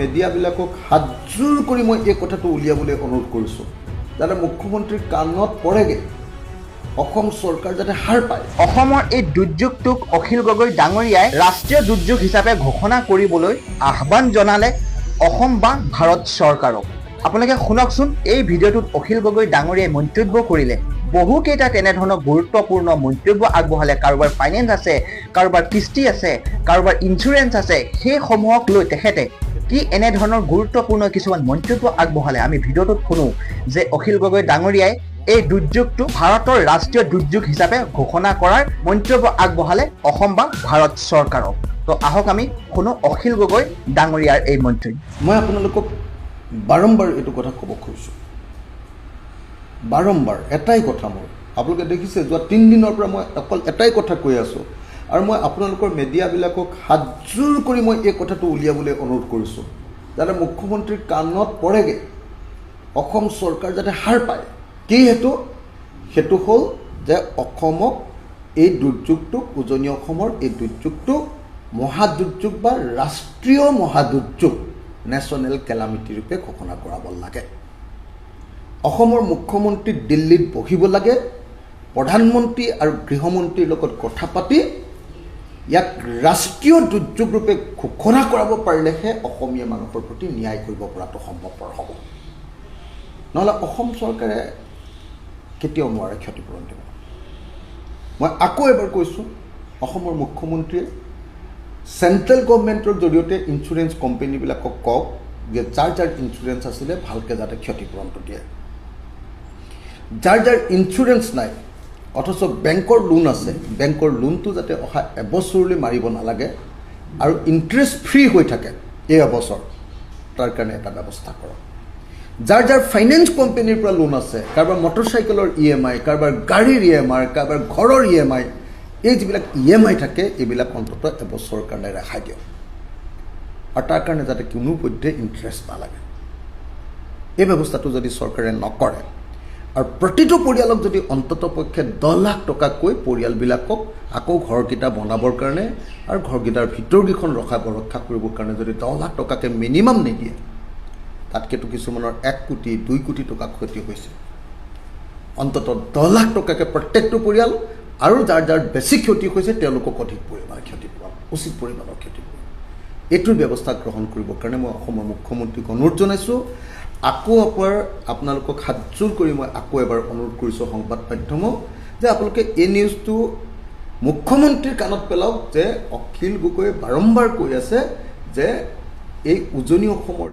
মিডিয়াবিলাকক হাতজোৰ কৰি মই এই কথাটো উলিয়াবলৈ অনুৰোধ কৰিছোঁ যাতে মুখ্যমন্ত্ৰীৰ কাণত পৰেগৈ অসম চৰকাৰ যাতে হাৰ পায়। অসমৰ এই দুৰ্যোগটোক অখিল গগৈ ডাঙৰীয়াই ৰাষ্ট্ৰীয় দুৰ্যোগ হিচাপে ঘোষণা কৰিবলৈ আহ্বান জনালে অসম বা ভাৰত চৰকাৰক। আপোনালোকে শুনকচোন, এই ভিডিঅ'টোত অখিল গগৈ ডাঙৰীয়াই মন্তব্য কৰিলে, বহুকেইটা তেনেধৰণৰ গুৰুত্বপূৰ্ণ মন্তব্য আগবঢ়ালে। কাৰোবাৰ ফাইনেন্স আছে, কাৰোবাৰ কিস্তি আছে, কাৰোবাৰ ইঞ্চুৰেঞ্চ আছে, সেইসমূহক লৈ তেখেতে কি এনেধৰণৰ গুৰুত্বপূৰ্ণ কিছুমান মন্তব্য আগবঢ়ালে। আমি ভিডিঅ'টোত শুনো যে অখিল গগৈ ডাঙৰীয়াই এই দুৰ্যোগটো ভাৰতৰ ৰাষ্ট্ৰীয় দুৰ্যোগ হিচাপে ঘোষণা কৰাৰ মন্তব্য আগবঢ়ালে অসম বা ভাৰত চৰকাৰক। তো আহক আমি শুনো অখিল গগৈ ডাঙৰীয়াৰ এই মন্তব্য। মই আপোনালোকক বাৰম্বাৰ এইটো কথা ক'ব খুজিছোঁ, বাৰম্বাৰ এটাই কথা। মোৰ আপোনালোকে দেখিছে যোৱা 3 দিনৰ পৰা মই অকল এটাই কথা কৈ আছোঁ, আৰু মই আপোনালোকৰ মিডিয়াবিলাকক হাতজোৰ কৰি মই এই কথাটো উলিয়াবলৈ অনুৰোধ কৰিছোঁ যাতে মুখ্যমন্ত্ৰীৰ কাণত পৰেগৈ অসম চৰকাৰ যাতে হাৰ পায়। কি সেইটো হ'ল যে অসমক এই দুৰ্যোগটোক, উজনি অসমৰ এই দুৰ্যোগটোক মহাদুৰ্যোগ বা ৰাষ্ট্ৰীয় মহাদুৰ্যোগ, নেশ্যনেল কেলামিটি ৰূপে ঘোষণা কৰাব লাগে। অসমৰ মুখ্যমন্ত্ৰী দিল্লীত বহিব লাগে, প্ৰধানমন্ত্ৰী আৰু গৃহমন্ত্ৰীৰ লগত কথা পাতি ইয়াক ৰাষ্ট্ৰীয় দুৰ্যোগ ৰূপে ঘোষণা কৰাব পাৰিলেহে অসমীয়া মানুহৰ প্ৰতি ন্যায় কৰিব পৰাটো সম্ভৱপৰ হ'ব। নহ'লে অসম চৰকাৰে কেতিয়াও নোৱাৰে ক্ষতিপূৰণ দিব। মই আকৌ এবাৰ কৈছোঁ, অসমৰ মুখ্যমন্ত্ৰীয়ে চেণ্ট্ৰেল গভৰ্ণমেণ্টৰ জৰিয়তে ইঞ্চুৰেঞ্চ কোম্পানীবিলাকক কওক যে যাৰ যাৰ ইঞ্চুৰেঞ্চ আছিলে ভালকৈ যাতে ক্ষতিপূৰণটো দিয়ে। যাৰ যাৰ ইঞ্চুৰেঞ্চ নাই অথচ বেংকৰ লোন আছে, বেংকৰ লোনটো যাতে অহা এবছৰলৈ মাৰিব নালাগে আৰু ইণ্টাৰেষ্ট ফ্ৰী হৈ থাকে এই এবছৰ, তাৰ কাৰণে এটা ব্যৱস্থা কৰক। যাৰ যাৰ ফাইনেন্স কোম্পানীৰ পৰা লোন আছে, কাৰোবাৰ মটৰচাইকেলৰ EMI, কাৰোবাৰ গাড়ীৰ EMI, কাৰোবাৰ ঘৰৰ EMI, এই যিবিলাক EMI থাকে এইবিলাক অন্ততঃ এবছৰৰ কাৰণে ৰেহাই দিয়ক, আৰু তাৰ কাৰণে যাতে কোনোপধ্যে ইণ্টাৰেষ্ট নালাগে। এই ব্যৱস্থাটো যদি চৰকাৰে নকৰে আৰু প্ৰতিটো পৰিয়ালক যদি অন্ততঃ পক্ষে 10 লাখ টকাকৈ পৰিয়ালবিলাকক আকৌ ঘৰকেইটা বনাবৰ কাৰণে আৰু ঘৰকেইটাৰ ভিতৰকেইখন ৰক্ষা কৰিবৰ কাৰণে যদি 10 লাখ টকাকৈ মিনিমাম নিদিয়ে, তাতকেতো কিছুমানৰ 1 কোটি 2 কোটি টকা ক্ষতি হৈছে, অন্ততঃ 10 লাখ টকাকৈ প্ৰত্যেকটো পৰিয়াল, আৰু যাৰ যাৰ বেছি ক্ষতি হৈছে তেওঁলোকক অধিক পৰিমাণৰ ক্ষতিপূৰণ, উচিত পৰিমাণৰ ক্ষতিপূৰণ, এইটোৰ ব্যৱস্থা গ্ৰহণ কৰিবৰ কাৰণে মই অসমৰ মুখ্যমন্ত্ৰীক অনুৰোধ জনাইছোঁ। আকৌ এবাৰ আপোনালোকক হাতজোৰ কৰি মই আকৌ এবাৰ অনুৰোধ কৰিছোঁ সংবাদ মাধ্যমক যে আপোনালোকে এই নিউজটো মুখ্যমন্ত্ৰীৰ কাণত পেলাওক যে অখিল গগৈয়ে বাৰম্বাৰ কৈ আছে যে এই উজনি অসমৰ